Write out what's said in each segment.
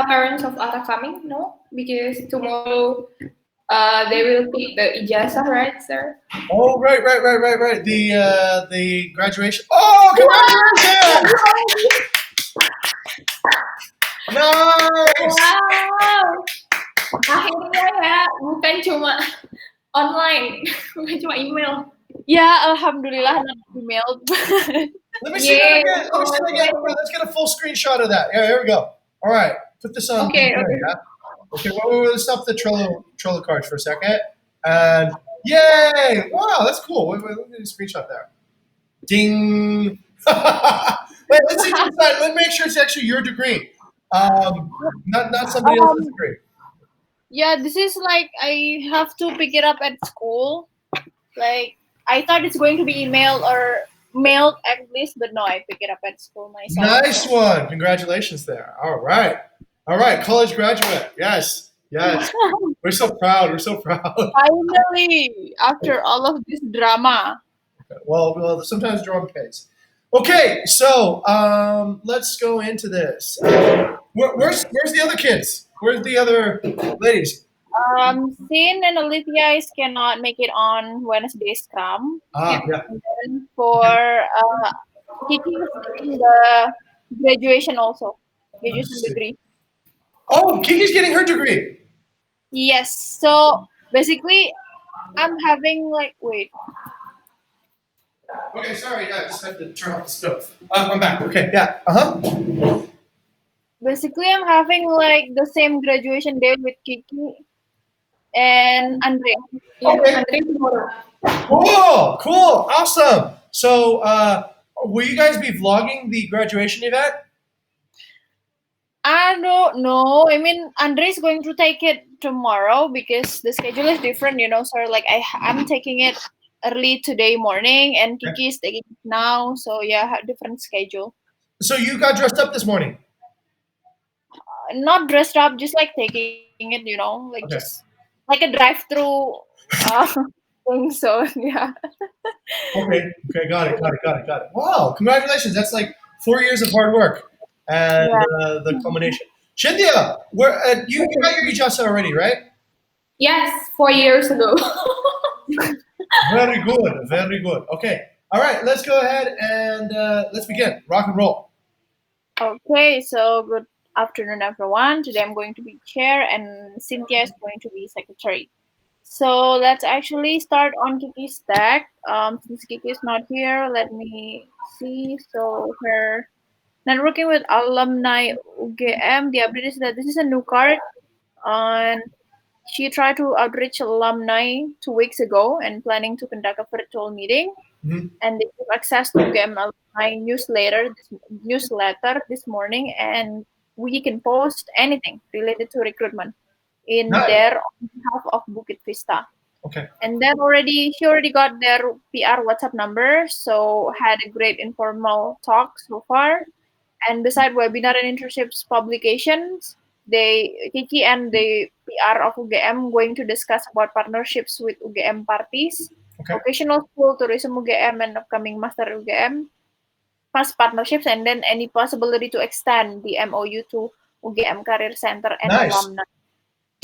parents of Ara coming? No, because tomorrow they will take the ijazah, right, sir? Oh, right. The graduation. Oh, congratulations! Nice. Wow, akhirnya ya, bukan cuma online, bukan cuma email. Yeah, alhamdulillah not emailed. Let me see that again. Let's get a full screenshot of that. Yeah, here we go. All right, put this on. Okay. Yeah. Okay, we'll stop the Trello cards for a second. And yay! Wow, that's cool. Wait, let me screenshot there. Ding! Wait, let's see inside. Let's make sure it's actually your degree. Not somebody else's degree. Yeah, this is like I have to pick it up at school. Like I thought it's going to be emailed or mailed at least, but no, I pick it up at school myself. Nice one. Congratulations there. All right. College graduate. Yes. We're so proud. Finally, after all of this drama. Okay. Well, sometimes drama pays. Okay, so let's go into this. Where's the other kids? Where's the other ladies? Sin and Olivia cannot make it on Wednesday's scrum. Yeah. And then for Kiki is taking the graduation also. Graduation degree. Oh, Kiki's getting her degree. Yes. So basically, I'm having wait. Okay, sorry. I just had to turn off the stove. I'm back. Okay, yeah. Basically, I'm having the same graduation day with Kiki and Andre. Okay. Andre tomorrow. Cool, awesome. So, will you guys be vlogging the graduation event? I don't know. I mean, Andre is going to take it tomorrow because the schedule is different, So, I'm taking it early today morning, and Kiki is taking it now. So, yeah, different schedule. So you got dressed up this morning? Not dressed up, just taking it, just like a drive-through thing. So, yeah. Okay, got it. Wow, congratulations. That's 4 years of hard work and the culmination. Cynthia, you got your ijazah already, right? Yes, 4 years ago. Very good. Okay, all right, let's go ahead and let's begin. Rock and roll. Okay, so good afternoon, everyone. Today I'm going to be chair and Cynthia is going to be secretary. So let's actually start on Kiki's deck. Since Kiki is not here, let me see. So her networking with alumni UGM, the update is that this is a new card. And she tried to outreach alumni 2 weeks ago and planning to conduct a virtual meeting. Mm-hmm. And they have access to UGM alumni newsletter this morning, and we can post anything related to recruitment in there on behalf of Bukit Vista. Okay. And then she already got their PR WhatsApp number, so had a great informal talk so far. And beside webinar and internships publications, Kiki and the PR of UGM going to discuss about partnerships with UGM parties, vocational school, tourism UGM, and upcoming master UGM, past partnerships, and then any possibility to extend the MOU to UGM Career Center and alumni.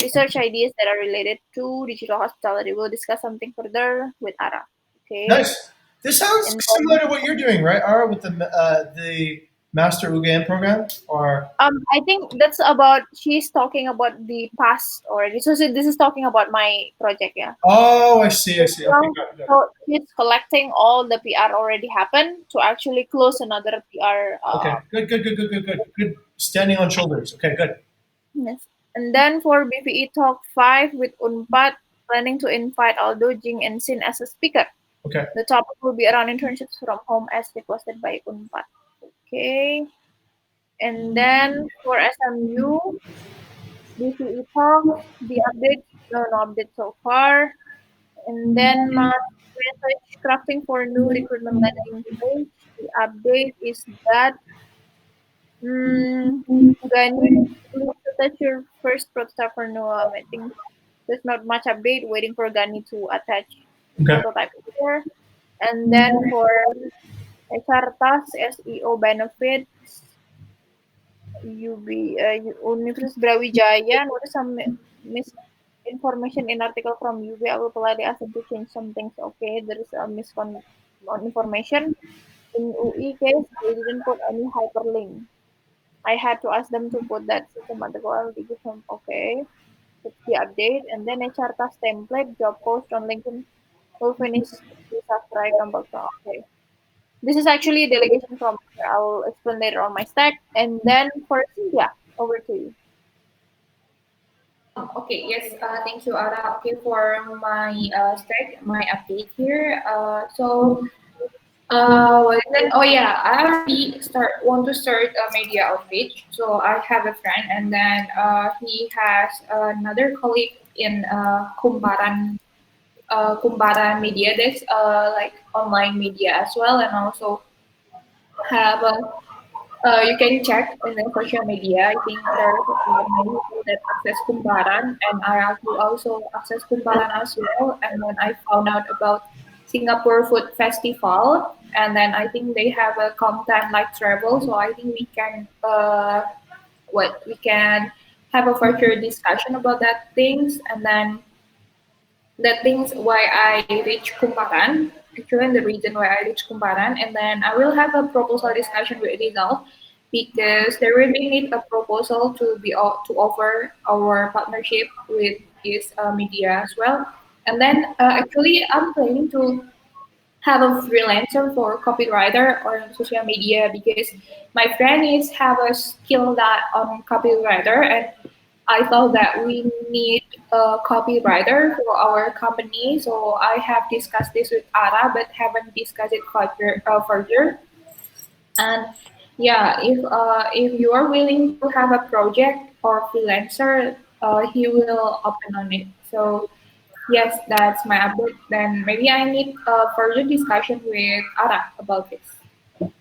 Research ideas that are related to digital hospitality. We'll discuss something further with Ara. Okay. Nice. This sounds similar to what you're doing, right, Ara, with the Master UGM program, or I think that's about. She's talking about the past already. So this is talking about my project, yeah. Oh, I see. Okay, so she's collecting all the PR already happened to actually close another PR. Okay, good. Standing on shoulders. Okay, good. Yes. And then for BPE Talk 5 with Unpad, planning to invite Aldo, Jing, and Sin as a speaker. Okay. The topic will be around internships from home as requested by Unpad. Okay. And then for SMU, BPE Talk, the update, no update so far. And then research crafting for new recruitment landing page. The update is that Gani, that's your first prototype for Noam. I think there's not much update. Waiting for Gani to attach prototype here. And then for Sartas SEO benefits, Universitas Brawijaya noticed some misinformation in article from UB. I will politely ask them to change some things. Okay, there is a information. In UI case, they didn't put any hyperlink. I had to ask them to put that system at the go. I'll give them okay. It's the update and then HR task template job post on LinkedIn will finish this after I come back. Okay. This is actually a delegation from I'll explain later on my stack. And then for Cynthia, over to you. Okay, yes, thank you, Ara. Okay, for my stack, my update here. Well, then, oh yeah, I already want to start a media outreach. So I have a friend, and then he has another colleague in Kumparan Media. That's like online media as well, and also have a you can check in the social media. I think there's many people that access Kumparan, and I also access Kumparan as well. And when I found out about Singapore Food Festival, and then I think they have a content like travel, so I think we can what we can have a further discussion about that things, and then the things why I reach Kumparan, actually the reason why I reach Kumparan, and then I will have a proposal discussion with Rizal because there will be need a proposal to offer our partnership with this media as well. And then actually I'm planning to have a freelancer for copywriter or social media because my friend is have a skill that on copywriter and I thought that we need a copywriter for our company. So I have discussed this with Ara, but haven't discussed it further. And yeah, if you are willing to have a project or freelancer, he will open on it. So yes, that's my update. Then maybe I need a further discussion with Ara about this.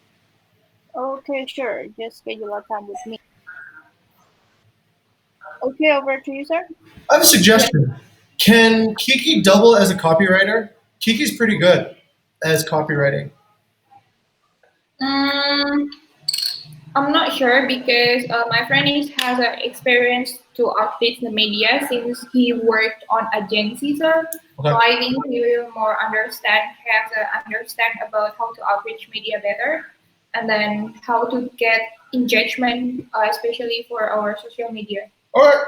Okay, sure. Just schedule a time with me. Okay, over to you, sir. I have a Yes. suggestion. Can Kiki double as a copywriter? Kiki's pretty good as copywriting. Mm, I'm not sure because my friend has experience to outreach the media since he worked on agencies. So Okay. I think he will more have a understand about how to outreach media better, and then how to get engagement, especially for our social media. All right.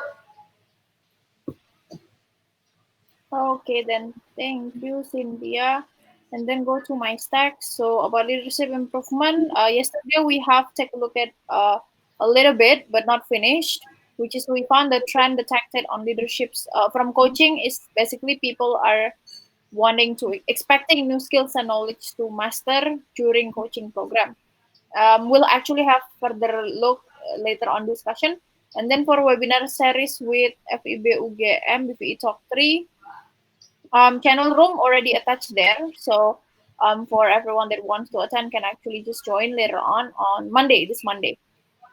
Okay, then thank you, Cynthia. And then go to my stack. So about leadership improvement, yesterday we have take a look at a little bit, but not finished. Which is we found the trend detected on leaderships from coaching is basically people are wanting to expecting new skills and knowledge to master during coaching program. We'll actually have further look later on discussion. And then for webinar series with FIB UGM BPI Talk 3, channel room already attached there. So for everyone that wants to attend can actually just join later on Monday, this Monday.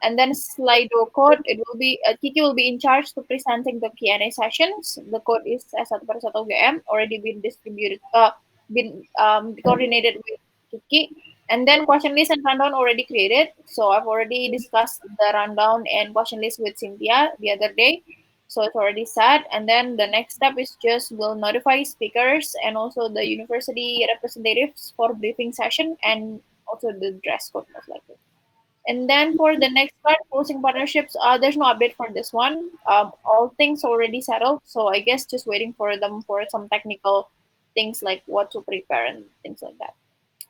And then Slido code, it will be Kiki will be in charge to presenting the Q&A sessions. The code is S1 already been distributed, been coordinated with Kiki. And then question list and rundown already created. So I've already discussed the rundown and question list with Cynthia the other day. So it's already set. And then the next step is just we'll notify speakers and also the university representatives for briefing session and also the dress code most likely. And then for the next part, closing partnerships, there's no update for this one. All things already settled. So I guess just waiting for them for some technical things like what to prepare and things like that.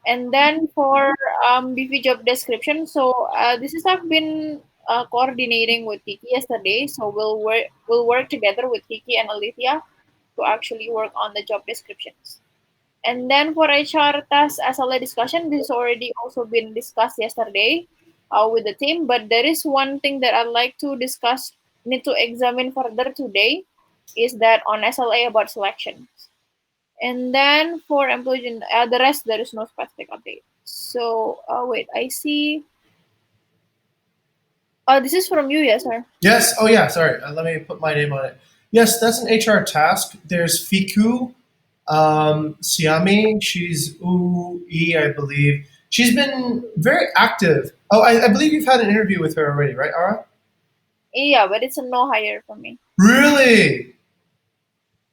And then for BV job description, so this is I've been coordinating with Kiki yesterday. So we'll work together with Kiki and Alithia to actually work on the job descriptions. And then for HR task SLA discussion, this has already also been discussed yesterday with the team. But there is one thing that I'd like to discuss, need to examine further today, is that on SLA about selection. And then for employee, the rest there is no specific update. So wait, I see. This is from you, yes, sir. Yes. Oh, yeah. Sorry. Let me put my name on it. Yes, that's an HR task. There's Fiku, Siami. She's UE, I believe. She's been very active Oh, I believe you've had an interview with her already, right, Ara? Yeah, but it's a no hire for me. Really?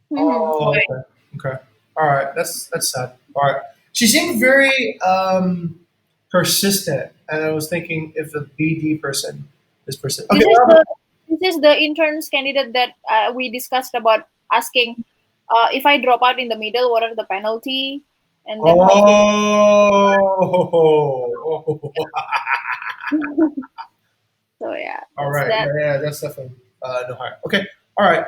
Why? Oh, okay. Okay. All right. That's sad. All right. She seemed very persistent, and I was thinking if the BD person is persistent. Okay. This is Well, the this is the interns candidate that we discussed about asking if I drop out in the middle, what are the penalty, and then how to. oh. So yeah, All that's right. that. Yeah. Yeah. That's definitely no higher. Okay. All right.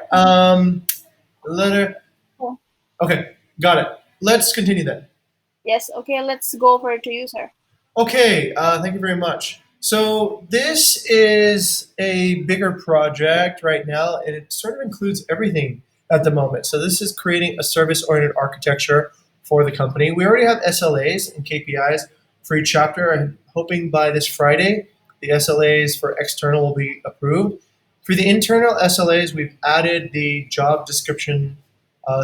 Letter. Oh, Okay. Got it. Let's continue then. yes. Okay, let's go over to you, sir. Okay, thank you very much. So this is a bigger project right now, and it sort of includes everything at the moment. So this is creating a service-oriented architecture for the company. We already have SLAs and KPIs for each chapter. I'm hoping by this Friday, the SLAs for external will be approved. For the internal SLAs, we've added the job description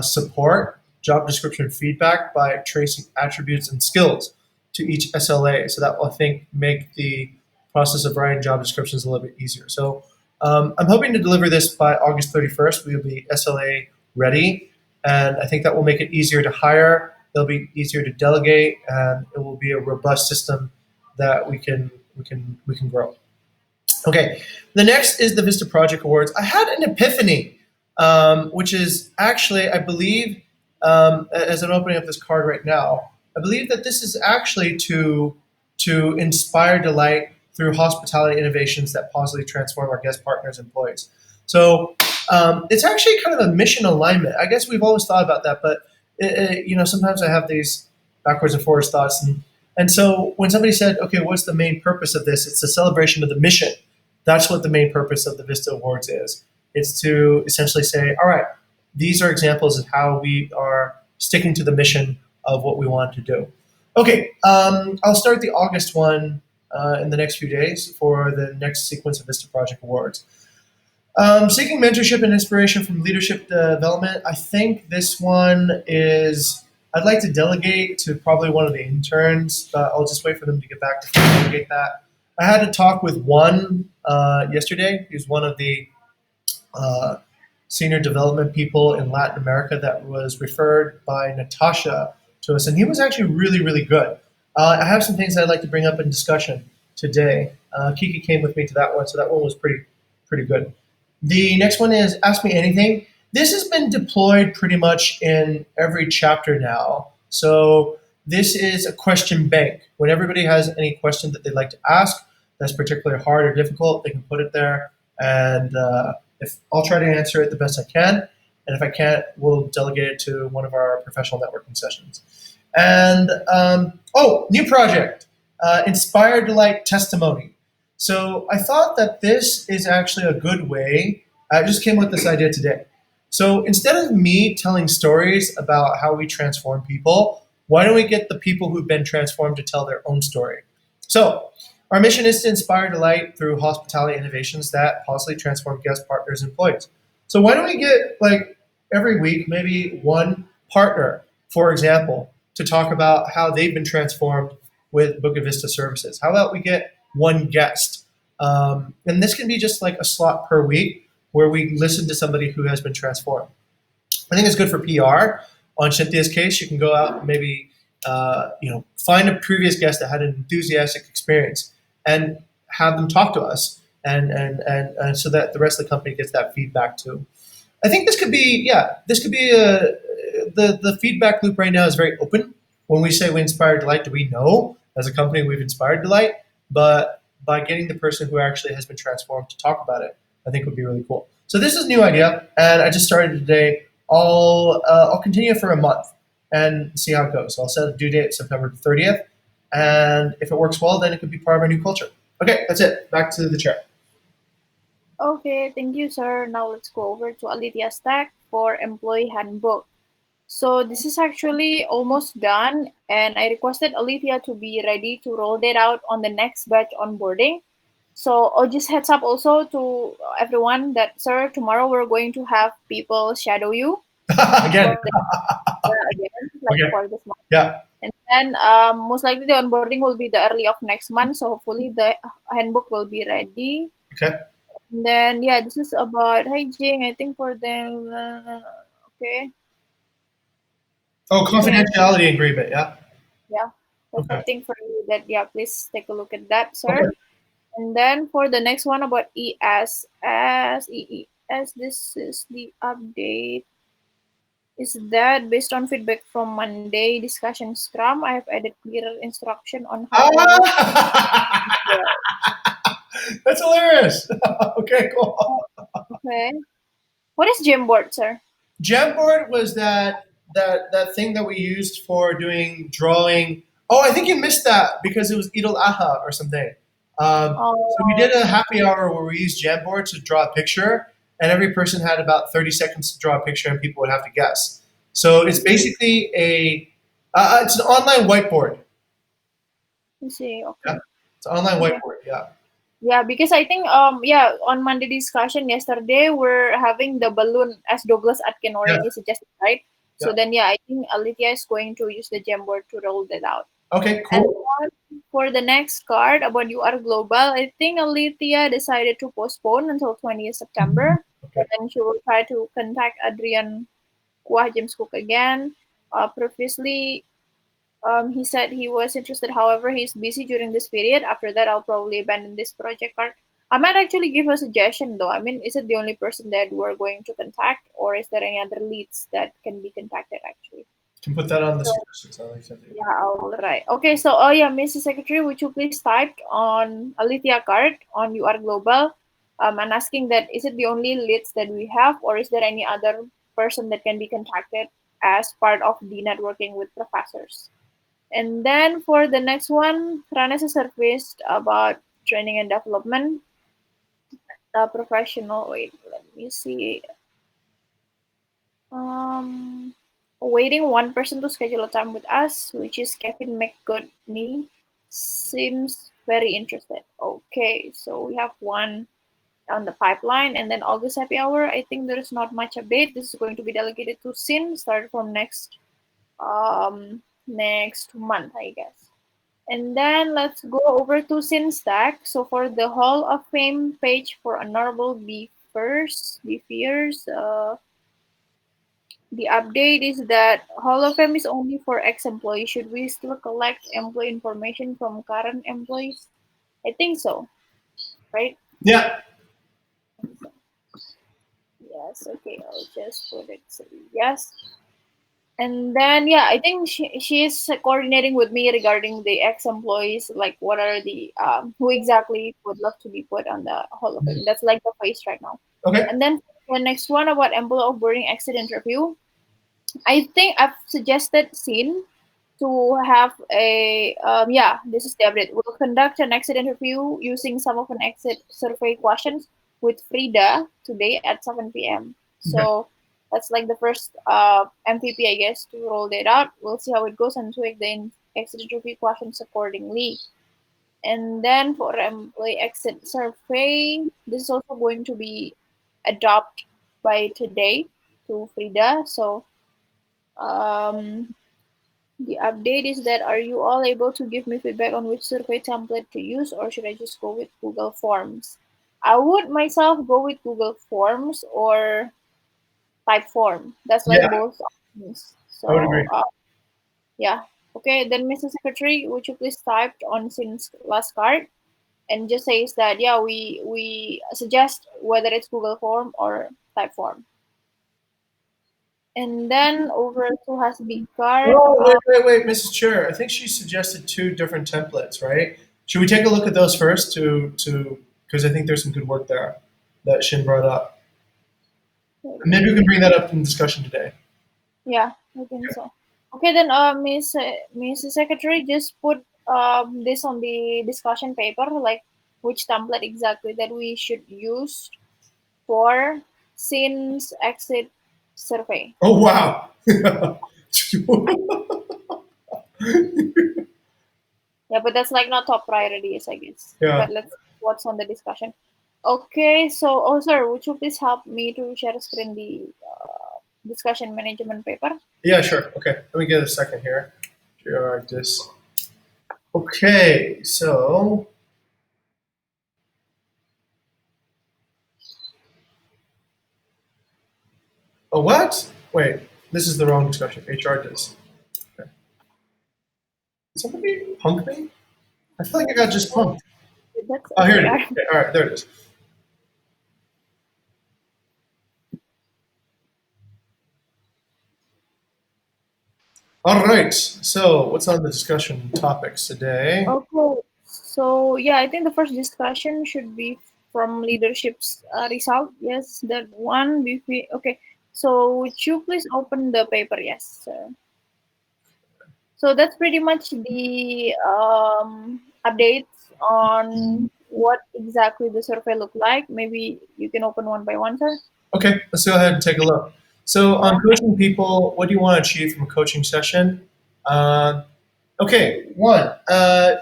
support, job description feedback by tracing attributes and skills to each SLA. So that will, I think, make the process of writing job descriptions a little bit easier. So I'm hoping to deliver this by August 31st. We will be SLA ready, and I think that will make it easier to hire. It'll be easier to delegate, and it will be a robust system that we can grow. Okay, the next is the Vista Project Awards. I had an epiphany, which is actually, I believe, as I'm opening up this card right now, I believe that this is actually to inspire delight through hospitality innovations that positively transform our guest partners and employees. So it's actually kind of a mission alignment. I guess we've always thought about that, but sometimes I have these backwards and forwards thoughts, and so when somebody said, "Okay, what's the main purpose of this?" It's a celebration of the mission. That's what the main purpose of the Vista Awards is. It's to essentially say, all right, these are examples of how we are sticking to the mission of what we want to do. Okay, I'll start the August one in the next few days for the next sequence of Vista Project Awards. Seeking mentorship and inspiration from leadership development. I think this one is, I'd like to delegate to probably one of the interns, but I'll just wait for them to get back to delegate that. I had a talk with one yesterday. He's one of the uh, senior development people in Latin America that was referred by Natasha to us, and he was actually really, really good. I have some things I'd like to bring up in discussion today. Kiki came with me to that one, so that one was pretty good. The next one is Ask Me Anything. This has been deployed pretty much in every chapter now. So this is a question bank. When everybody has any question that they'd like to ask that's particularly hard or difficult, they can put it there. And if I'll try to answer it the best I can. And if I can't, we'll delegate it to one of our professional networking sessions. And new project, Inspired Delight Testimony. So I thought that this is actually a good way. I just came with this idea today. So instead of me telling stories about how we transform people, why don't we get the people who've been transformed to tell their own story? So our mission is to inspire delight through hospitality innovations that positively transform guest partners and employees. So why don't we get like every week, maybe one partner, for example, to talk about how they've been transformed with Bukit Vista services? How about we get one guest? And this can be just like a slot per week where we listen to somebody who has been transformed. I think it's good for PR. On Cynthia's case, you can go out and maybe find a previous guest that had an enthusiastic experience and have them talk to us, and so that the rest of the company gets that feedback too. I think this could be the feedback loop right now is very open. When we say we inspire delight, do we know as a company we've inspired delight? But by getting the person who actually has been transformed to talk about it, I think would be really cool. So this is a new idea, and I just started today. I'll continue for a month and see how it goes. So I'll set a due date September 30th, and if it works well, then it could be part of our new culture. Okay, that's it. Back to the chair. Okay, thank you, sir. Now let's go over to Alithia Stack for employee handbook. So this is actually almost done, and I requested Alithia to be ready to roll that out on the next batch onboarding. So I'll just heads up also to everyone that, sir, tomorrow we're going to have people shadow you Again. again. like Okay. for this month. Yeah. And then most likely the onboarding will be the early of next month. So hopefully the handbook will be ready. Okay. And then yeah, this is about hygiene. I think for them. Okay. Oh, Okay. confidentiality agreement. Yeah. Yeah. That's Okay. I think for you that yeah. Please take a look at that, Okay. sir. And then for the next one about EES, this is the update. Is that based on feedback from Monday discussion Scrum, I have added clearer instruction on how all Ah! That's hilarious. Okay, cool. okay. What is Jamboard, sir? Jamboard was that thing that we used for doing drawing. Oh, I think you missed that because it was Idul Adha or something. So we Oh, did a happy hour where we used Jamboard to draw a picture, and every person had about 30 seconds to draw a picture, and people would have to guess. So it's basically it's an online whiteboard. let's see. Yeah, Okay. it's an online Okay. whiteboard. Yeah, Yeah, because I think yeah on Monday discussion yesterday we're having the balloon as Douglas Atkin yeah, already suggested, right? yeah. So then yeah, I think Alithia is going to use the Jamboard to roll that out. Okay, And cool. then for the next card about You Are Global, I think Alithia decided to postpone until 20th September. Okay. And then she will try to contact Adrian Kuah James Cook again. Previously, he said he was interested, however, he's busy during this period. After that, I'll probably abandon this project card. I might actually give a suggestion though. I mean, is it the only person that we're going to contact, or is there any other leads that can be contacted actually? Can put that on the So suggestions. I like that. yeah, all right. Okay, so oh yeah, Mrs. Secretary, would you please type on Alithia card on UR Global, and asking that is it the only leads that we have, or is there any other person that can be contacted as part of the networking with professors? And then for the next one, Ranes has surfaced about training and development, professional. Wait, let me see. Um, Waiting one person to schedule a time with us, which is Kevin McGodney, seems very interested. Okay, so we have one on the pipeline, and then August happy hour. I think there is not much update. This is going to be delegated to Sin, start from next month, I guess. And then let's go over to Sin Stack. So for the Hall of Fame page for honorable beefers, the update is that Hall of Fame is only for ex-employees. Should we still collect employee information from current employees? I think so, right? Yeah. Yes. Okay, I'll just put it. So yes. And then yeah, I think she is coordinating with me regarding the ex-employees, like what are the who exactly would love to be put on the Hall of Fame. That's like the face right now. Okay. And then the next one about employee offboarding exit interview. I think I've suggested Scene to have a yeah, this is the update. We'll conduct an exit interview using some of an exit survey questions with Frida today at 7 p.m. Okay. So that's like the first MVP, I guess, to roll that out. We'll see how it goes and tweak the exit interview questions accordingly. And then for employee exit survey, this is also going to be adopted by today to Frida. So um, the update is that are you all able to give me feedback on which survey template to use, or should I just go with Google Forms? I would myself go with Google Forms or Typeform. That's like Yeah, both options. I would agree. So yeah. Okay, then Mr. Secretary, would you please type on since last card and just says that yeah, we suggest whether it's Google Form or Typeform. And then over to Hasbi card. Oh, wait, Mrs. Chair. I think she suggested two different templates, right? Should we take a look at those first to because I think there's some good work there that Shin brought up. And maybe we can bring that up in discussion today. Yeah, I think so. Okay, then Miss Secretary, just put this on the discussion paper, like which template exactly that we should use for since exit survey. Oh wow. Yeah, but that's like not top priorities, I guess. Yeah. But let's what's on the discussion. Okay, so oh sir, would you please help me to share screen the discussion management paper. Yeah, sure. Okay, let me get a second here. This. Okay, so oh what? Wait, this is the wrong discussion. HR does. Okay. Did somebody punk me? I feel like I got just punked. That's Oh, here it is. HR. Okay, all right, there it is. All right. So, what's on the discussion topics today? Okay. So yeah, I think the first discussion should be from leadership's result. Yes, that one. Okay. So would you please open the paper? Yes. So that's pretty much the updates on what exactly the survey looked like. Maybe you can open one by one, sir. Okay, let's go ahead and take a look. So, on Yeah. coaching people, what do you want to achieve from a coaching session? Uh, okay, one,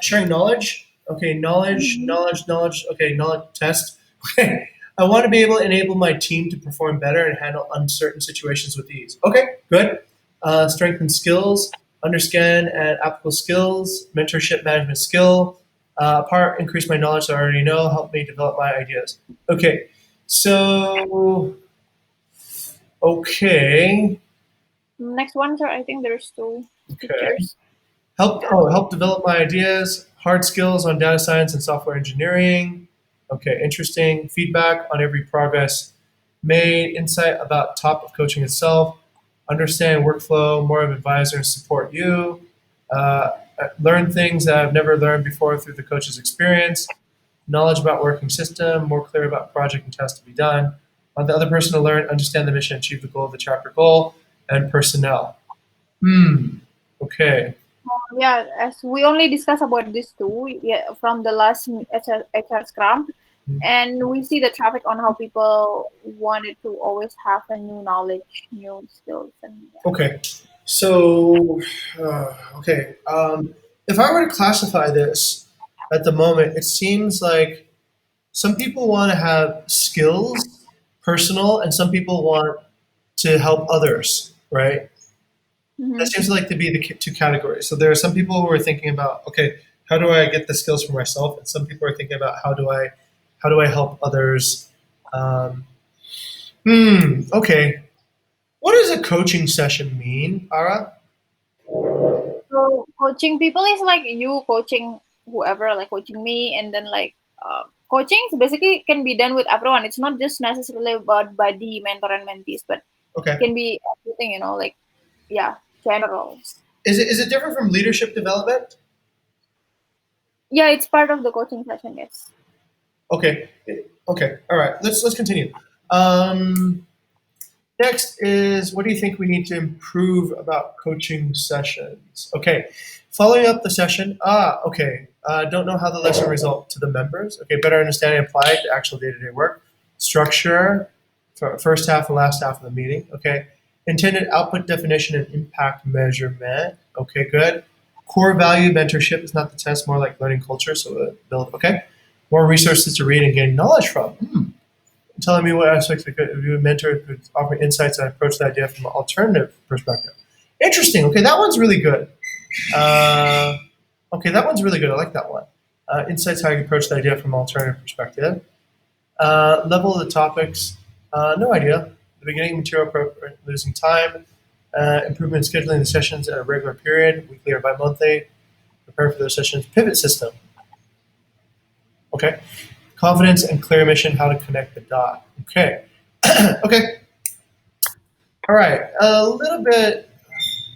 sharing knowledge. Okay, Mhm. knowledge. Okay, knowledge test. Okay, I want to be able to enable my team to perform better and handle uncertain situations with ease. Okay, good. Strengthen skills, understand and applicable skills, mentorship management skill. Increase my knowledge that I already know, help me develop my ideas. Okay, so, okay, Next one, sir. I think there's two okay. pictures. Yeah. Help develop my ideas, hard skills on data science and software engineering. Okay, interesting. Feedback on every progress made, insight about top of coaching itself, understand workflow, more of advisor and support you, uh, learn things that I've never learned before through the coach's experience, knowledge about working system, more clear about project and task to be done. Want the other person to learn, understand the mission, achieve the goal of the chapter goal, and personnel. Hmm. Okay. Yeah, as we only discussed about these two, yeah, from the last HR Scrum, and we see the traffic on how people wanted to always have a new knowledge, new skills, and yeah. Okay. So, okay. If I were to classify this at the moment, it seems like some people want to have skills, personal, and some people want to help others, right? That Hmm. seems like to be the two categories. So there are some people who are thinking about, okay, how do I get the skills for myself? And some people are thinking about how do I help others? Um, okay. What does a coaching session mean, Ara? So coaching people is like you coaching whoever, like coaching me, and then like coaching basically can be done with everyone. It's not just necessarily about buddy, mentor, and mentees, but it Okay. can be everything. Like yeah, general. Is it different from leadership development? Yeah, it's part of the coaching session. Yes. Okay. Okay. All right. Let's continue. Um, Next is, what do you think we need to improve about coaching sessions? Okay. Following up the session. Okay. Don't know how the lesson result to the members. Okay. Better understand and apply it to actual day-to-day work. Structure for first half and last half of the meeting. Okay. Intended output definition and impact measurement. Okay. Good. Core value mentorship is not the test, more like learning culture. So build. Okay. More resources to read and gain knowledge from. Telling me what aspects of a mentor could offer insights and approach the idea from an alternative perspective. Interesting. Okay, that one's really good. Uh, okay, that one's really good. I like that one. Insights how you approach the idea from an alternative perspective. Level of the topics. No idea. The beginning material appropriate, losing time. Improvement in scheduling the sessions at a regular period, weekly or bi-monthly. Prepare for those sessions. Pivot system. Okay. Confidence and clear mission, how to connect the dot. Okay. Okay. All right. A little bit.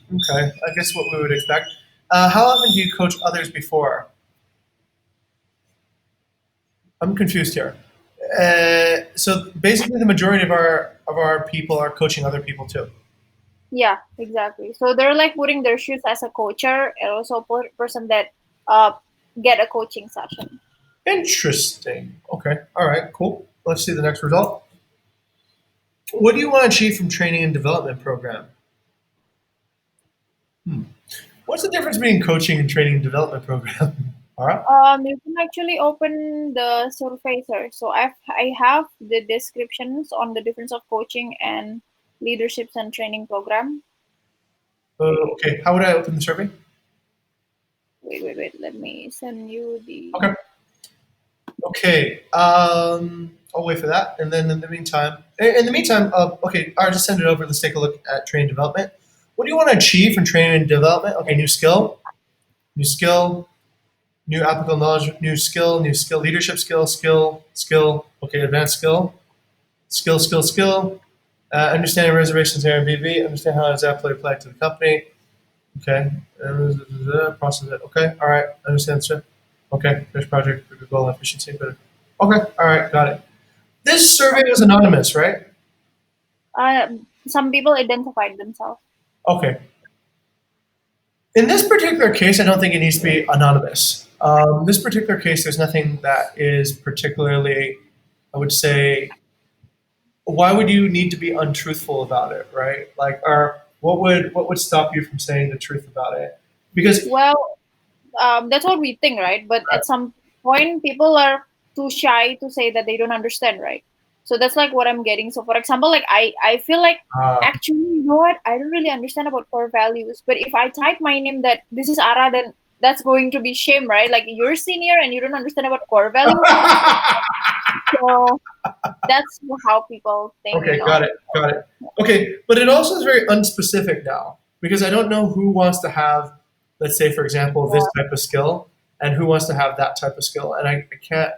Okay. I guess what we would expect. How often do you coach others before? I'm confused here. So basically, the majority of our people are coaching other people too. Yeah, exactly. So they're like putting their shoes as a coacher and also person that uh get a coaching session. Interesting. Okay. All right. Cool. Let's see the next result. What do you want to achieve from training and development program? Hmm. What's the difference between coaching and training and development program? All right. You can actually open the survey, sir. So I have the descriptions on the difference of coaching and leaderships and training program. Okay, how would I open the survey? Wait. Let me send you the. Okay. Okay. I'll wait for that, and then in the meantime, okay, I'll just send it over. Let's take a look at training development. What do you want to achieve from training and development? Okay, new skill, new applicable knowledge, new skill, leadership skill. Okay, advanced skill. Understanding reservations Airbnb. Understand how exactly applied to the company. Okay. Process it. Okay. All right. Understand, sir. Okay. Finish project. Bigger goal, efficiency. Better. Okay. All right. Got it. This survey was anonymous, right? Uh, some people identified themselves. Okay. In this particular case, I don't think it needs to be anonymous. This particular case, there's nothing that is particularly, I would say, why would you need to be untruthful about it, right? Like, or what would stop you from saying the truth about it? Because Well, that's what we think, right? But at some point, people are too shy to say that they don't understand, right? So that's like what I'm getting. So, for example, like I feel like uh, actually, you know what? I don't really understand about core values. But if I type my name that this is Ara, then that's going to be shame, right? Like you're senior and you don't understand about core values. So that's how people think, okay, got it, got it. Okay, but it also is very unspecific now because I don't know who wants to have, let's say, for example, this type of skill and who wants to have that type of skill, and I can't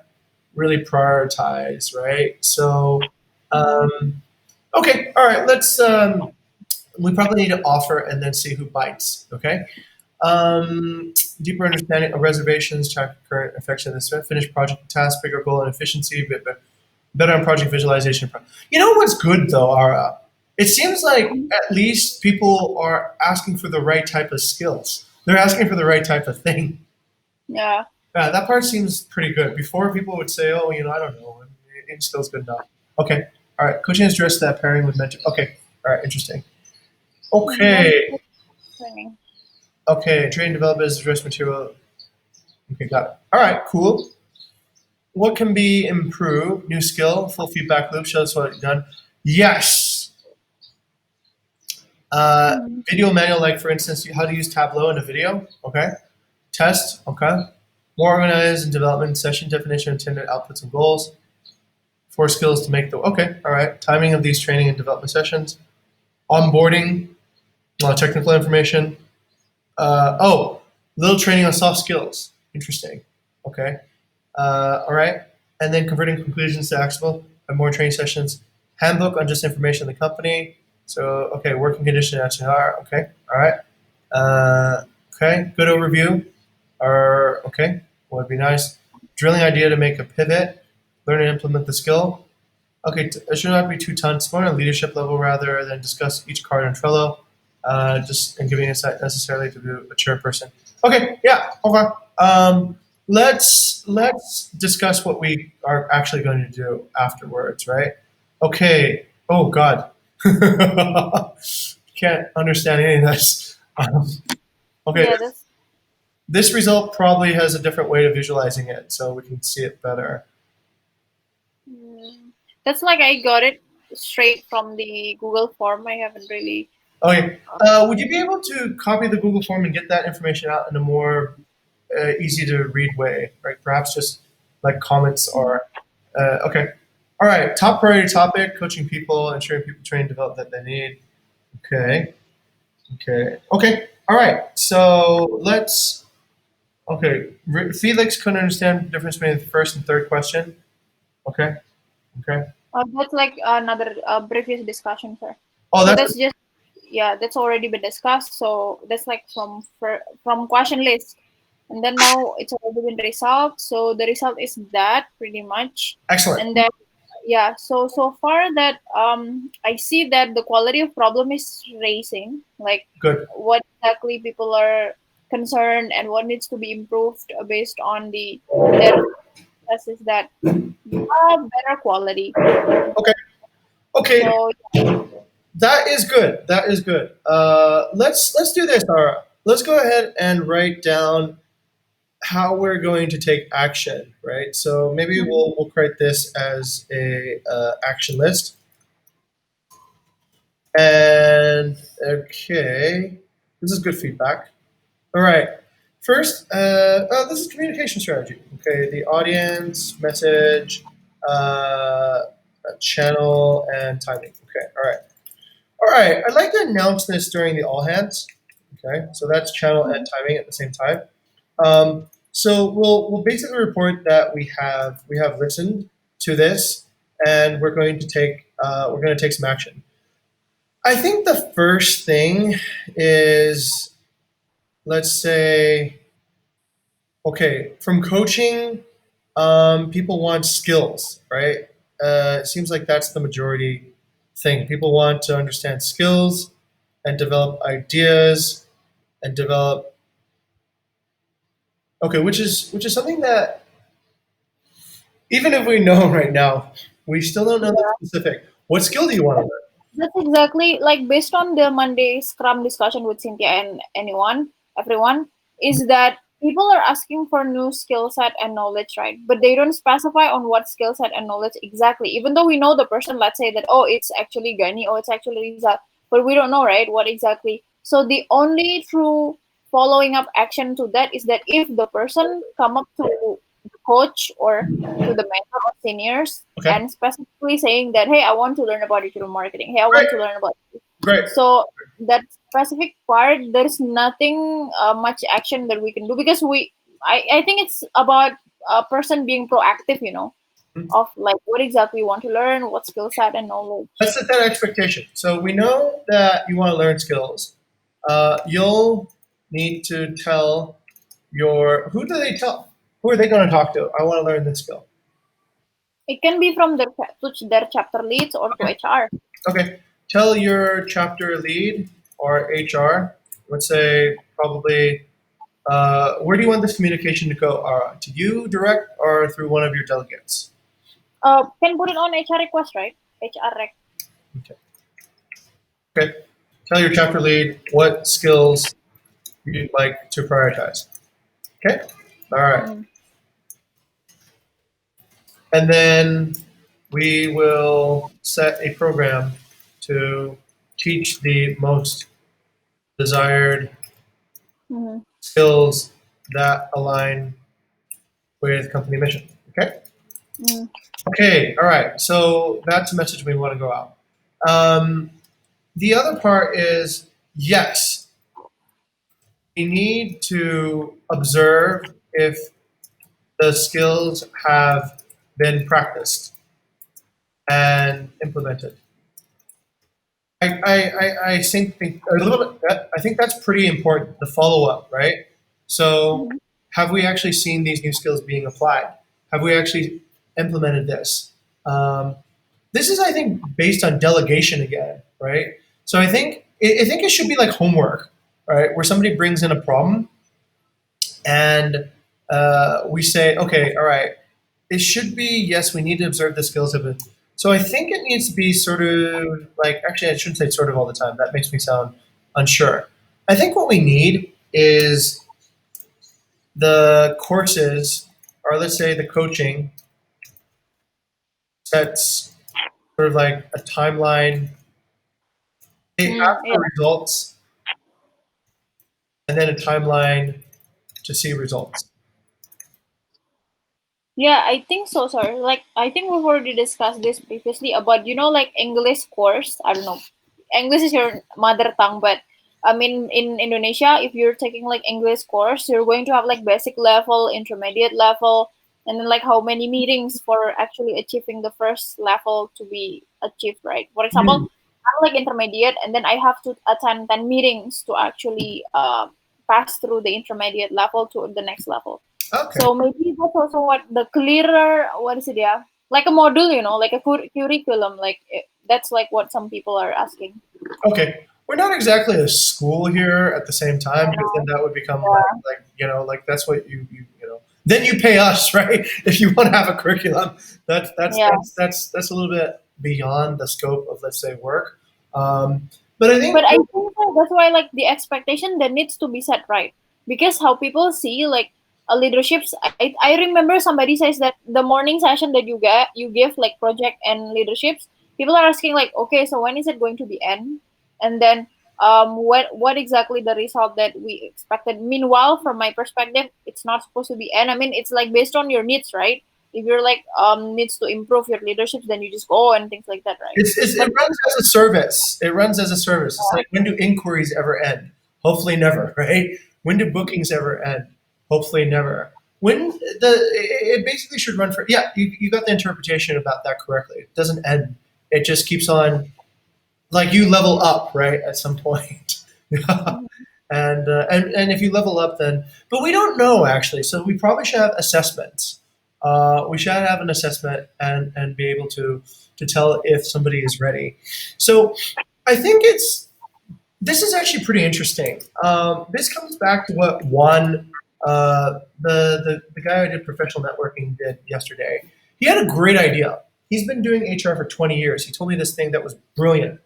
really prioritize, right? So, Mhm. okay, all right, let's. We probably need to offer and then see who bites. Okay. Deeper understanding of reservations, track current affection, this finish project task, bigger goal and efficiency, better on project visualization. You know what's good though, Ara? It seems like at least people are asking for the right type of skills. They're asking for the right type of thing. Yeah. That part seems pretty good. Before people would say, "Oh, I don't know, it skill's good enough." Okay, all right. Coaching is addressed that pairing with mentor. Okay, all right, interesting. Then Okay, training. okay. Train developers address material. Okay, got it. All right, cool. What can be improved? New skill, full feedback loop, show us what you've done. Yes. Mhm. Video manual, like for instance, how to use Tableau in a video. Okay. Test. Okay. More organized in development session definition, intended outputs and goals. 4 skills to make the. Okay. All right. Timing of these training and development sessions. Onboarding, technical information. Little training on soft skills. Interesting. Okay. All right. And then converting conclusions to actionable and more training sessions. Handbook on just information on the company. So, okay, working condition HR. Okay. All right. Uh, okay. Good overview. Or, okay. Would be nice. Drilling idea to make a pivot. Learn and implement the skill. Okay. It should not be 2 tons. More on a leadership level rather than discuss each card on Trello. Just and giving insight necessarily to be a mature person. Okay. Yeah. Okay. Let's discuss what we are actually going to do afterwards, right? Okay. Oh God, can't understand any of this. Okay, Yeah, that's this result probably has a different way of visualizing it, so we can see it better. mm, that's like I got it straight from the Google form. I haven't really. Okay, would you be able to copy the Google form and get that information out in a more easy to read way, right? Perhaps just like comments or okay. All right, top priority topic: coaching people, ensuring people train and develop that they need. Okay, okay. All right. So let's. Okay, Felix couldn't understand the difference between the first and third question. Okay, okay. That's like another previous discussion, sir. Oh, So that's that's just yeah, that's already been discussed. So that's like from question list, and then now it's already been resolved. So the result is that pretty much, excellent. and then yeah. So far that I see that the quality of problem is raising. Like Good. what exactly people are concerned and what needs to be improved based on the their is that better quality. Okay, okay. So That is good. That is good. Let's do this, Ara. Let's go ahead and write down how we're going to take action, right? So maybe we'll create this as a action list. And okay, this is good feedback. All right. First, this is communication strategy. Okay, the audience, message, channel, and timing. Okay, all right. All right, I'd like to announce this during the all hands. Okay, so that's channel and timing at the same time. So we'll basically report that we have listened to this, and we're going to take some action. I think the first thing is, let's say, okay, from coaching, people want skills, right? It seems like that's the majority thing. People want to understand skills and develop ideas and develop. Okay, which is something that even if we know right now, we still don't know the specific. What skill do you want to learn? That's exactly like based on the Monday Scrum discussion with Cynthia and everyone, is that people are asking for new skill set and knowledge, right? But they don't specify on what skill set and knowledge exactly. Even though we know the person, let's say that, oh, it's actually Gani, oh, it's actually Riza, but we don't know, right, what exactly. So the only true following up action to that is that if the person come up to the coach or to the mentor or seniors Okay, and specifically saying that, hey, I want to learn about digital marketing, hey, I great, want to learn about this. great. So that specific part, there's nothing much action that we can do, because I think it's about a person being proactive, of like what exactly you want to learn, what skill set and knowledge. Let's set that expectation. So we know that you want to learn skills. You'll need to tell your who do they tell? Who are they going to talk to? I want to learn this skill. It can be from their chapter leads or to Okay. HR. Okay. Tell your chapter lead or HR. Let's say probably. Where do you want this communication to go? To you direct or through one of your delegates? Can put it on HR request, right? HR rec. Okay. Okay. Tell your chapter lead what skills you'd like to prioritize. Okay. All right. Mm. And then we will set a program to teach the most desired Mhm. skills that align with company mission. Okay? Mm. Okay, all right. So that's a message we want to go out. Um, the other part is yes, we need to observe if the skills have been practiced and implemented. I think a little bit. I think that's pretty important. The follow up, right? So, Mhm. have we actually seen these new skills being applied? Have we actually implemented this? This is, I think, based on delegation again, right? So I think it should be like homework, right? Where somebody brings in a problem and we say, okay, all right, it should be yes, we need to observe the skills of it. So I think it needs to be sort of like actually I shouldn't say sort of all the time. That makes me sound unsure. I think what we need is the courses, or let's say the coaching sets sort of like a timeline. They Mm, ask yeah. for results and then a timeline to see results. Yeah, I think so, sir. Like, I think we've already discussed this previously about, like English course. I don't know. English is your mother tongue, but I mean, in Indonesia, if you're taking like English course, you're going to have like basic level, intermediate level, and then like how many meetings for actually achieving the first level to be achieved, right? For example, Hmm. I'm like intermediate, and then I have to attend 10 meetings to actually pass through the intermediate level to the next level. Okay. So maybe that's also what the clearer, what is it, yeah? Like a module, like a curriculum. Like that's like what some people are asking. Okay. We're not exactly a school here at the same I time because then know. that would become Yeah. like that's what you. Then you pay us, right? If you want to have a curriculum, that's that's Yeah. that's that's that's a little bit beyond the scope of let's say work. But I But think I think that's why like the expectation that needs to be set right, because how people see like a leaderships. I remember somebody says that the morning session that you give like project and leaderships, people are asking like, okay, so when is it going to be end? and then what exactly the result that we expected. Meanwhile, from my perspective, it's not supposed to be n. I mean, it's like based on your needs, right? If you're like needs to improve your leadership, then you just go and things like that, right? It But runs as a service. It runs as a service. It's like, when do inquiries ever end? Hopefully never, right? When do bookings ever end? Hopefully never. When it basically should run for, yeah, you got the interpretation about that correctly. It doesn't end. It just keeps on, like, you level up, right, at some point. And if you level up, then, but we don't know actually. So we probably should have assessments. We should have an assessment and be able to tell if somebody is ready. So I think this is actually pretty interesting. This comes back to what Juan, the guy who did professional networking, did yesterday. He had a great idea. He's been doing HR for 20 years. He told me this thing that was brilliant.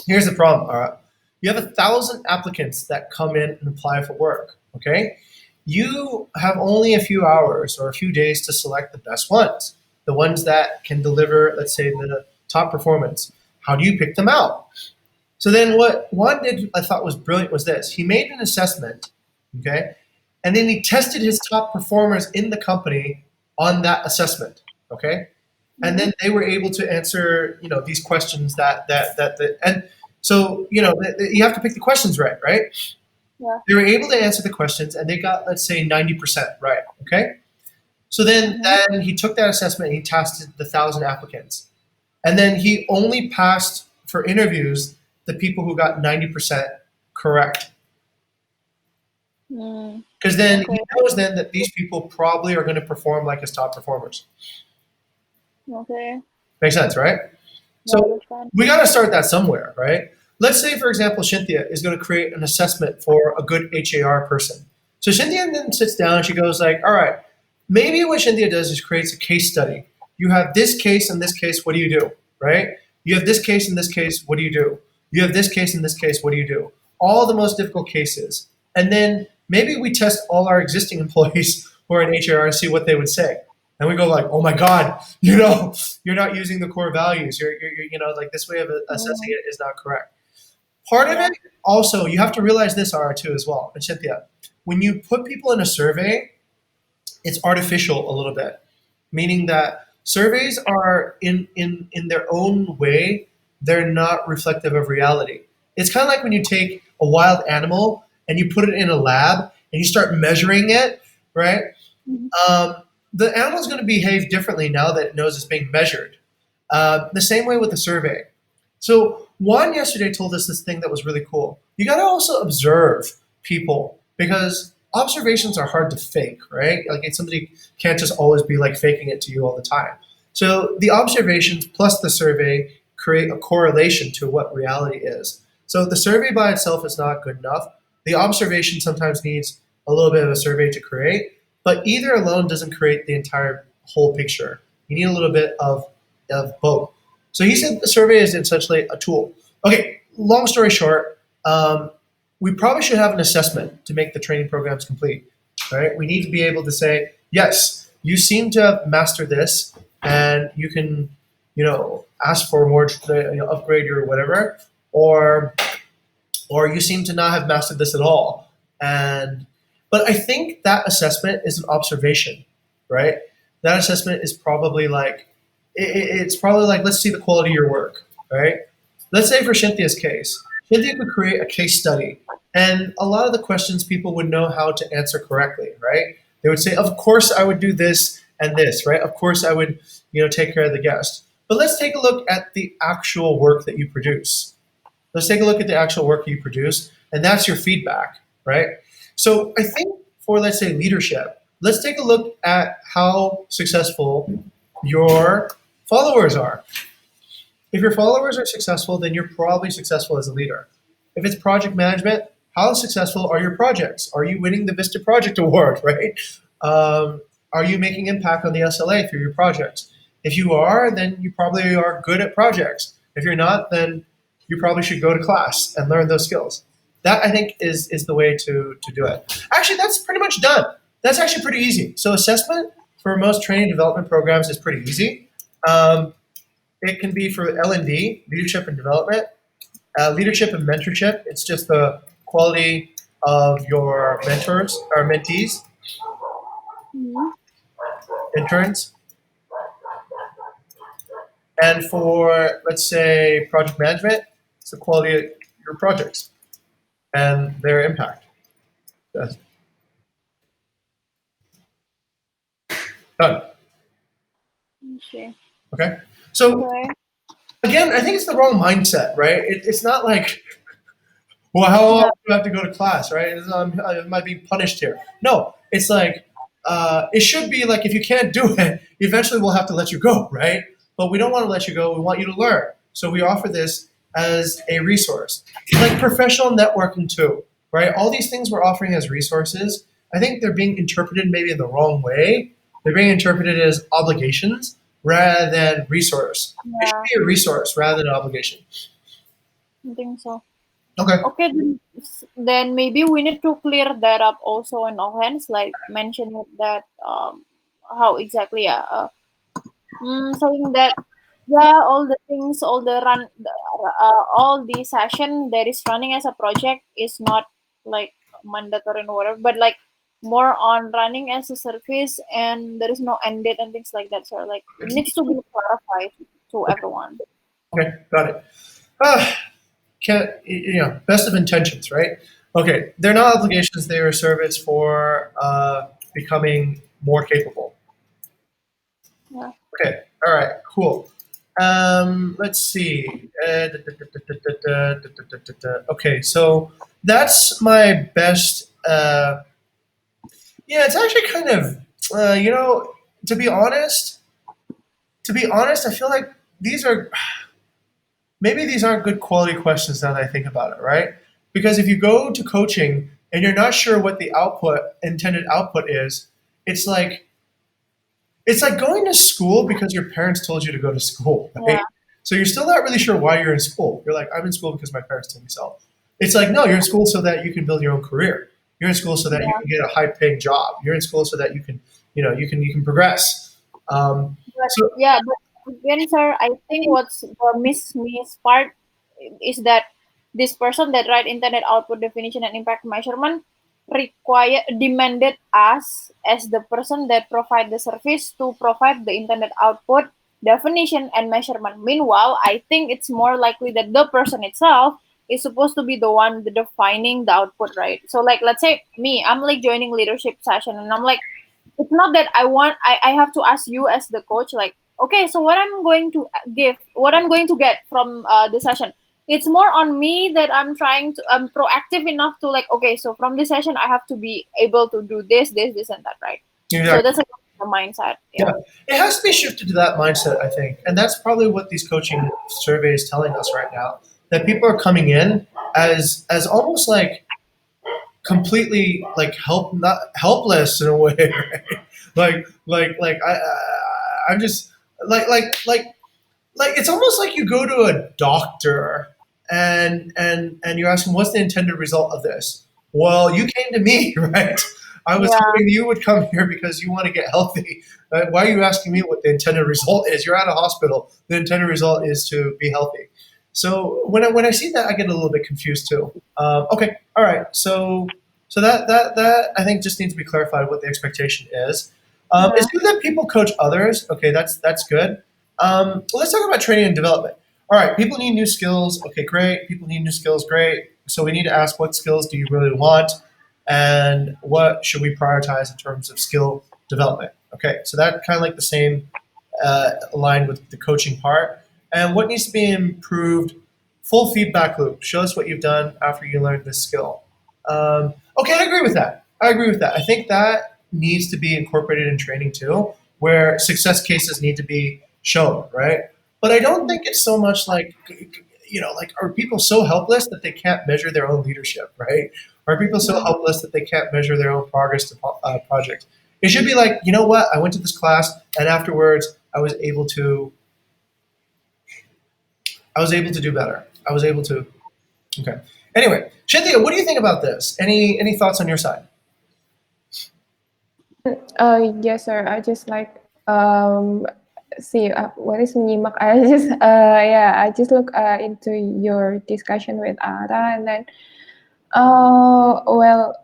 Here's the problem, all right? You have 1,000 applicants that come in and apply for work, okay? You have only a few hours or a few days to select the best ones, the ones that can deliver, let's say, the top performance. How do you pick them out? So then what Juan did, I thought was brilliant, was this. He made an assessment, okay? And then he tested his top performers in the company on that assessment, okay? And then they were able to answer, these questions and so, you have to pick the questions right? yeah. They were able to answer the questions and they got, let's say, 90% right, okay? So then he took that assessment and he tested the 1,000 applicants. And then he only passed for interviews the people who got 90% correct. Mm, Because then okay. he knows then that these people probably are going to perform like his top performers. Okay. Makes sense, right? Yeah, I So understand. we got to start that somewhere, right? Let's say, for example, Cynthia is going to create an assessment for a good HAR person. So Cynthia then sits down and she goes like, all right, maybe what Cynthia does is creates a case study. You have this case and this case, what do you do, right? You have this case and this case, what do you do? You have this case and this case, what do you do? All the most difficult cases. And then maybe we test all our existing employees who are in HR and see what they would say. And we go like, oh my God, you're not using the core values. You're like, this way of assessing Mm, it is not correct. Part of yeah. it also, you have to realize this, R2, as well, and Cynthia. When you put people in a survey, it's artificial a little bit, meaning that surveys are in their own way, they're not reflective of reality. It's kind of like when you take a wild animal and you put it in a lab and you start measuring it, right? Mhm. Um, the animal is going to behave differently now that it knows it's being measured. The same way with the survey. So Juan yesterday told us this thing that was really cool. You got to also observe people because observations are hard to fake, right? Like somebody can't just always be like faking it to you all the time. So the observations plus the survey create a correlation to what reality is. So the survey by itself is not good enough. The observation sometimes needs a little bit of a survey to create, but either alone doesn't create the entire whole picture. You need a little bit of both. So he said the survey is essentially a tool. Okay, long story short, we probably should have an assessment to make the training programs complete. Right? We need to be able to say, yes, you seem to have mastered this, and you can, ask for more, upgrade or whatever, or you seem to not have mastered this at all. But I think that assessment is an observation, right? That assessment is probably like it's probably like, let's see the quality of your work, right? Let's say for Cynthia's case, Cynthia could create a case study, and a lot of the questions people would know how to answer correctly, right? They would say, of course I would do this and this, right? Of course I would, take care of the guest. But let's take a look at the actual work that you produce. Let's take a look at the actual work you produce, and that's your feedback, right? So I think for, let's say, leadership, let's take a look at how successful your followers are. If your followers are successful, then you're probably successful as a leader. If it's project management, how successful are your projects? Are you winning the Vista Project Award, right? Are you making impact on the SLA through your projects? If you are, then you probably are good at projects. If you're not, then you probably should go to class and learn those skills. That, I think, is the way to do it. Actually, that's pretty much done. That's actually pretty easy. So assessment for most training development programs is pretty easy. It can be for L&D, leadership and development, leadership and mentorship. It's just the quality of your mentors or mentees, Mhm. interns. And for, let's say, project management, it's the quality of your projects and their impact. That's done. Okay. Okay. So Okay. again, I think it's the wrong mindset, right? It's not like, well, how long Yeah. do you have to go to class, right? Am I being punished here? No, it's like it should be like if you can't do it, eventually we'll have to let you go, right? But we don't want to let you go. We want you to learn. So we offer this as a resource, like professional networking too, right? All these things we're offering as resources, I think they're being interpreted maybe in the wrong way. They're being interpreted as obligations rather than resource. It should Yeah. be a resource rather than an obligation. I think so. Okay. Okay, then maybe we need to clear that up also in all hands, like mention it that how exactly saying that yeah, all the things, all the session that is running as a project is not like mandatory and whatever, but like more on running as a service, and there is no end date and things like that. So like it needs to be clarified to everyone. Okay. Got it. Uh, can best of intentions, right? Okay, they're not obligations; they are a service for becoming more capable. Yeah. Okay, all right, cool. Let's see. Okay, so that's my best. Yeah, it's actually kind of, to be honest. To be honest, I feel like these are maybe these aren't good quality questions now that I think about it, right? Because if you go to coaching and you're not sure what the intended output is, it's like it's like going to school because your parents told you to go to school, Yeah. right? So you're still not really sure why you're in school. You're like, I'm in school because my parents told me so. It's like, no, you're in school so that you can build your own career. You're in school so that you Yeah. can get a high paying job. You're in school so that you can, you can progress. But So yeah, but again, sir, I think what's the miss part is that this person that write internet output definition and impact measurement demanded us as the person that provide the service to provide the internet output definition and measurement. Meanwhile, I think it's more likely that the person itself is supposed to be the one defining the output, right? So like let's say me, I'm like joining leadership session and I'm like it's not that I have to ask you as the coach like okay so what I'm going to give what I'm going to get from the session. It's more on me that I'm proactive enough to like okay so from this session I have to be able to do this and that, right? So exactly. that's like the mindset. Yeah, Yeah. it has to be shifted to that mindset, I think, and that's probably what these coaching surveys telling us right now. That people are coming in as almost like completely like not helpless in a way, right? I'm just like it's almost like you go to a doctor and you ask him what's the intended result of this. Well, you came to me, right? I was Yeah. hoping you would come here because you want to get healthy. Why are you asking me what the intended result is? You're at a hospital. The intended result is to be healthy. So when I see that, I get a little bit confused too. Okay, all right. So that I think just needs to be clarified what the expectation is. It's Yeah. good that people coach others. Okay, that's good. Let's talk about training and development. All right, people need new skills. Okay, great. People need new skills. Great. So we need to ask what skills do you really want, and what should we prioritize in terms of skill development. Okay, so that kind of like the same aligned with the coaching part. And what needs to be improved? Full feedback loop. Show us what you've done after you learned this skill. Okay, I agree with that. I agree with that. I think that needs to be incorporated in training too, where success cases need to be shown, right? But I don't think it's so much like, like are people so helpless that they can't measure their own leadership, right? Are people so Mhm. helpless that they can't measure their own progress to projects? It should be like, you know what? I went to this class, and afterwards, I was able to do better. I was able to. Okay. Anyway, Cynthia, what do you think about this? Any thoughts on your side? Yes, sir. I just like see what is menyimak. I just yeah, I just look into your discussion with Ara, and then well,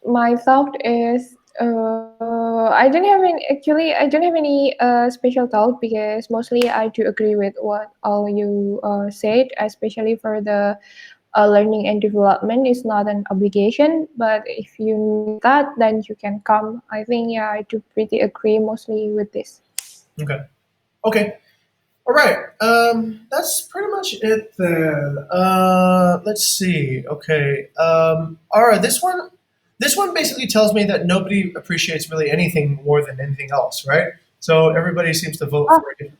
my thought is I don't have any actually. I don't have any special thought because mostly I do agree with what all you said, especially for the learning and development is not an obligation, but if you need that, then you can come. I think yeah, I do pretty agree mostly with this. Okay. Okay. All right. That's pretty much it then. Let's see. Okay. All right. This one basically tells me that nobody appreciates really anything more than anything else, right? So everybody seems to vote Oh, for it.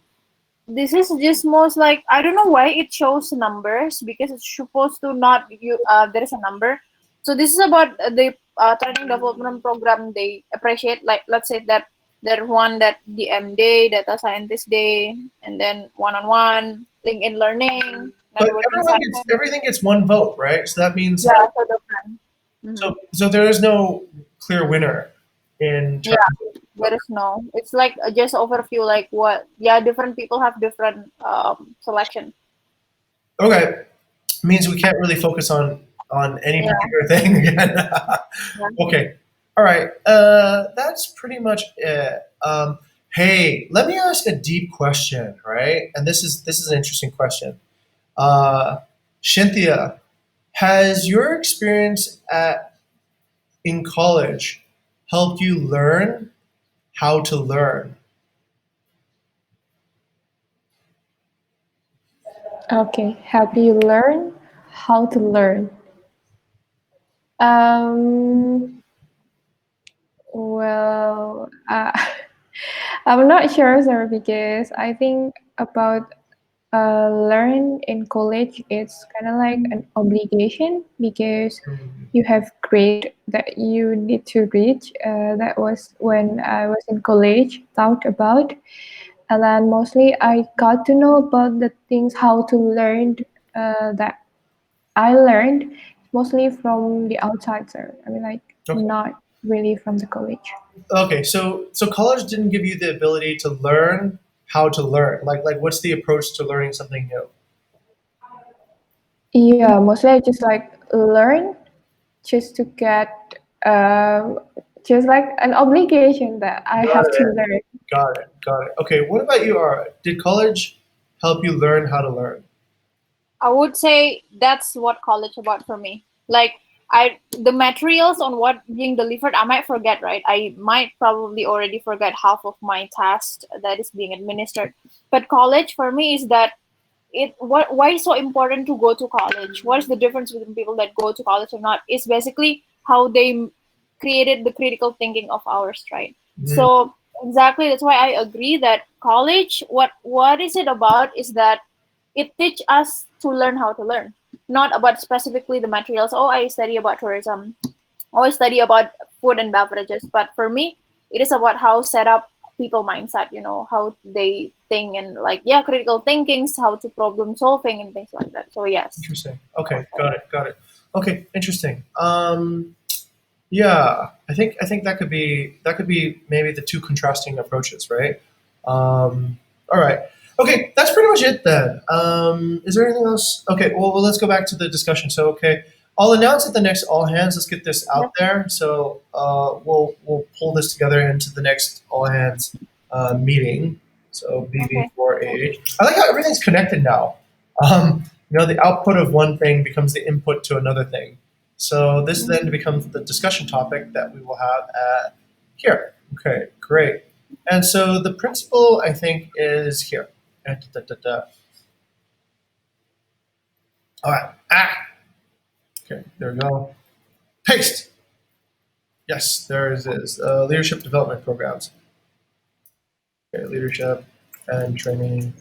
this is just most like I don't know why it shows numbers because it's supposed to not you. There is a number. So this is about the training development program they appreciate. Like let's say that there one that DM day, data scientist day, and then one-on-one, LinkedIn learning, But networking everyone gets session. everything gets one vote, right? So that means Yeah, so different. so Mm-hmm. so there is no clear winner in terms Yeah, of there is no. It's like just overview, like what? Yeah, different people have different selection. okay. Means we can't really focus on any Yeah, particular thing again. yeah. Okay. All right. That's pretty much it. Hey, let me ask a deep question, right? And this is an interesting question. Uh, Cynthia, has your experience in college helped you learn how to learn? Okay, help you learn how to learn. Um, well, I'm not sure, sir, because I think about learn in college, it's kind of like an obligation because Hmm. you have grade that you need to reach. That was when I was in college, thought about, and then mostly I got to know about the things how to learn that I learned mostly from the outside, sir. I mean, like Okay. not really from the college. Okay. So college didn't give you the ability to learn how to learn. Like what's the approach to learning something new? Yeah, mostly I just like learn just to get just like an obligation that I Got have to it. learn. Got it. Got it. Okay. What about you, Ara? Did college help you learn how to learn? I would say that's what college about for me. Like the materials on what being delivered, I might forget, right? I might probably already forget half of my task that is being administered. But college for me is that it what why is so important to go to college? What is the difference between people that go to college or not? It's basically how they created the critical thinking of ours, right? Mm, So exactly that's why I agree that college, what is it about is that it teach us to learn how to learn, not about specifically the materials. Oh, I study about tourism. Oh, I study about food and beverages. But for me, it is about how set up people mindset. How they think and like yeah, critical thinkings, how to problem solving and things like that. So yes. interesting. Okay. Got it. Got it. Okay. Interesting. Yeah. I think that could be maybe the two contrasting approaches, right? All right. Okay. That's pretty much it then. Is there anything else? Okay. Well, let's go back to the discussion. So, okay. I'll announce at the next all hands. Let's get this Yeah. out there. So we'll pull this together into the next all hands meeting. So Okay. BB4AH. I like how everything's connected now. The output of one thing becomes the input to another thing. So this then becomes the discussion topic that we will have at here. Okay, great. And so the principle I think is here. And All right. Okay, there we go. Paste. Yes, there it is. Leadership development programs. Okay, leadership and training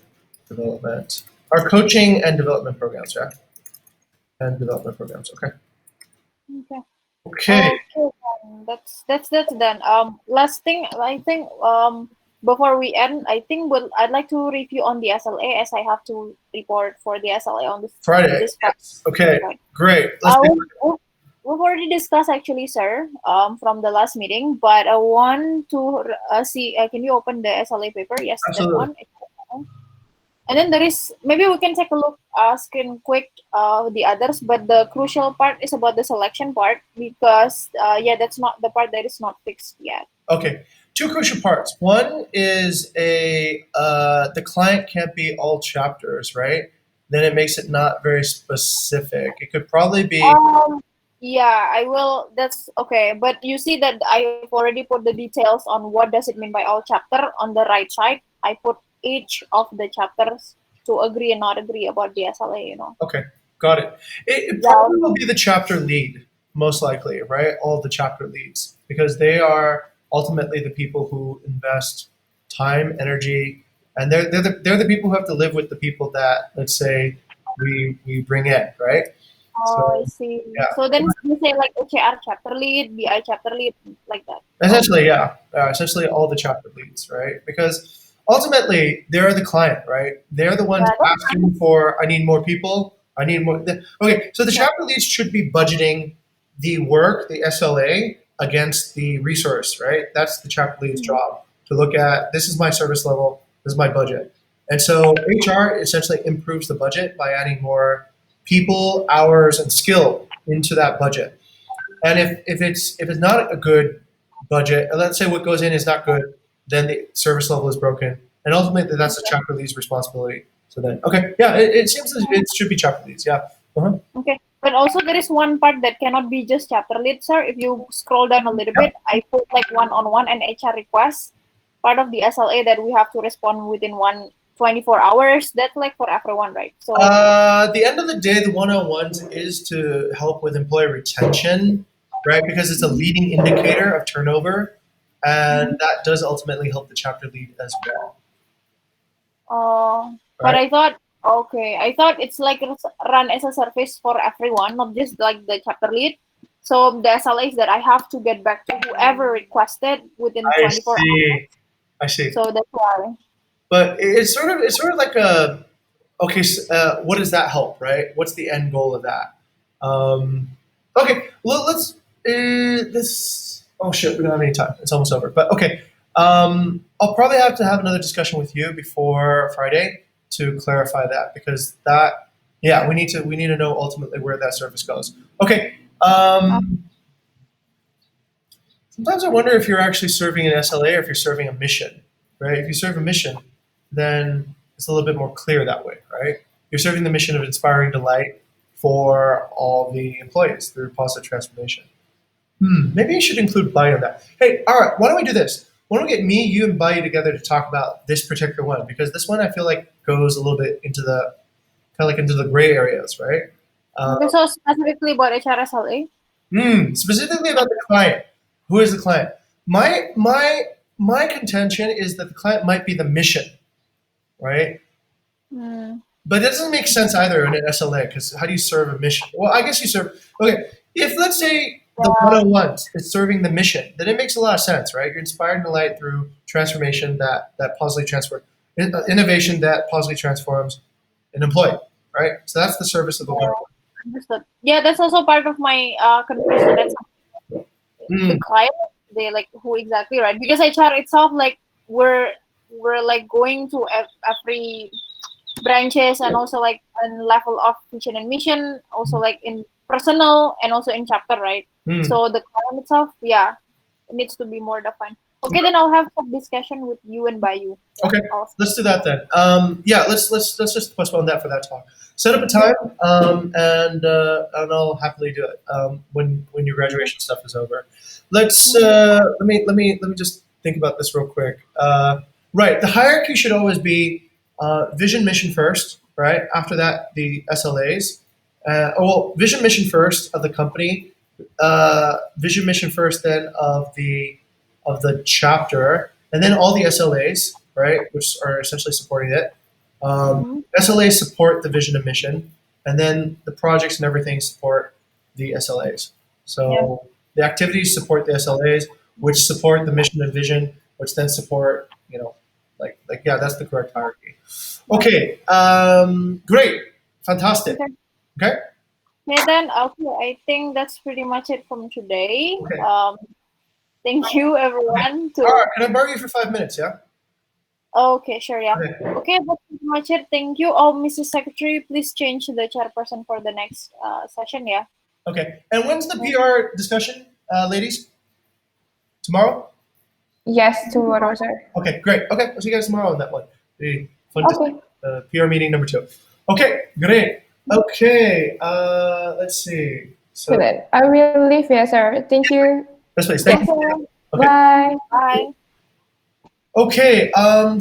development. Our coaching and development programs, yeah? And development programs. Okay. Okay. Okay. Okay. That's done. Last thing I think before we end, I think I'd like to review on the SLA as I have to report for the SLA on Friday. this Friday. Yes. Okay. Right. Great. Let's Uh, do when, it. we've already discussed actually, sir, from the last meeting. But I want to see. Can you open the SLA paper? Yes, that Absolutely. one. And then there is maybe we can take a look, screen quick, the others. But the crucial part is about the selection part because yeah, that's not the part that is not fixed yet. Okay, two crucial parts. One is the client can't be all chapters, right? Then it makes it not very specific. It could probably be. Yeah, I will. That's okay. But you see that I've already put the details on what does it mean by all chapter on the right side. I put each of the chapters to agree and not agree about the SLA. Okay, got it. It Yeah. probably will be the chapter lead, most likely, right? All the chapter leads, because they are ultimately the people who invest time, energy, and they're the people who have to live with the people that, let's say, we bring in, right? Oh, I So, see. yeah. So then you say like HR chapter lead, BI chapter lead, like that. Essentially, yeah. Essentially, all the chapter leads, right? Because ultimately, they're the client, right? They're the ones Yeah, that's asking for, I need more people. I need more. Okay, so the nice. chapter leads should be budgeting the work, the SLA, against the resource, right? That's the chapter lead's Mhm. job to look at this is my service level, this is my budget. And so HR essentially improves the budget by adding more people, hours, and skill into that budget. And if it's not a good budget, and let's say what goes in is not good, then the service level is broken, and ultimately that's the chapter lead's responsibility. So then, okay, yeah, it seems as it should be chapter leads, yeah. Uh-huh. Okay. But also there is one part that cannot be just chapter lead, sir. If you scroll down a little Yeah. bit, I put like one-on-one and HR requests, part of the SLA that we have to respond within 24 hours. That's like for everyone, right? So At the end of the day, the one-on-ones is to help with employee retention, right? Because it's a leading indicator of turnover, and mhm. that does ultimately help the chapter lead as well, But right? I thought, okay, I thought it's like it's run as a service for everyone, not just like the chapter lead. So the SLA is that I have to get back to whoever requested within I 24 hours. see. I see. So that's why. But it's sort of like a okay, what does that help, right? What's the end goal of that? Okay, well, let's. This. Oh shit, we don't have any time. It's almost over. But okay, I'll probably have to have another discussion with you before Friday to clarify that because that, yeah, we need to know ultimately where that service goes. Okay. Sometimes I wonder if you're actually serving an SLA or if you're serving a mission, right? If you serve a mission, then it's a little bit more clear that way, right? You're serving the mission of inspiring delight for all the employees through positive transformation. Maybe you should include Bai on that. Hey, all right, why don't we do this? Why don't we get me, you, and Bai together to talk about this particular one? Because this one I feel like goes a little bit into the kind of like into the gray areas, right? Okay, so specifically about HRSLA. Specifically about the client. Who is the client? My contention is that the client might be the mission, right? Hmm. But that doesn't make sense either in an SLA because how do you serve a mission? Well, I guess you serve. Okay, if let's say the Yeah, 101s is serving the mission, then it makes a lot of sense, right? You're inspired delight through transformation that positively transforms innovation that positively transforms an employee, right? So that's the service of the yeah, 101. understood. Yeah, that's also part of my confusion. That's the Mm, client. They like who exactly, right? Because HR itself, like we're like going to every branches and also like on level of vision and mission, also like in personal and also in chapter, right? mm. So the client itself, yeah, it needs to be more defined. Okay, then I'll have some discussion with you and by you. Yeah, Okay, also. let's do that then. Yeah, let's just postpone that for that talk. Set up a Yeah. time, and I'll happily do it when your graduation stuff is over. Let's Mhm. let me just think about this real quick. Right, the hierarchy should always be vision mission first, right? After that, the SLAs. Well, vision mission first of the company, vision mission first, then of the chapter, and then all the SLAs, right, which are essentially supporting it. Mhm. SLAs support the vision and mission, and then the projects and everything support the SLAs. Yeah. So the activities support the SLAs, which support the mission and vision, which then support, like yeah, that's the correct hierarchy. Yeah. Okay, great, fantastic. Okay. Okay, Okay, then, okay, I think that's pretty much it from today. Okay. Thank you, Okay. everyone. All To right. Can I borrow you for 5 minutes? Yeah. Okay, sure, yeah. Okay. Okay, that's pretty much it. Thank you. Oh, Mrs. Secretary, please change the chairperson for the next session, yeah. Okay. And when's the PR discussion, ladies? Tomorrow? Yes, tomorrow, sir. Okay, great. Okay, I'll see you guys tomorrow on that one. The fun Okay. PR meeting number 2. Okay, great. Okay, let's see. So So then I will leave, yes, sir. Thank you. this place. Thank Yes. you. Okay, Okay. Bye. bye. Okay.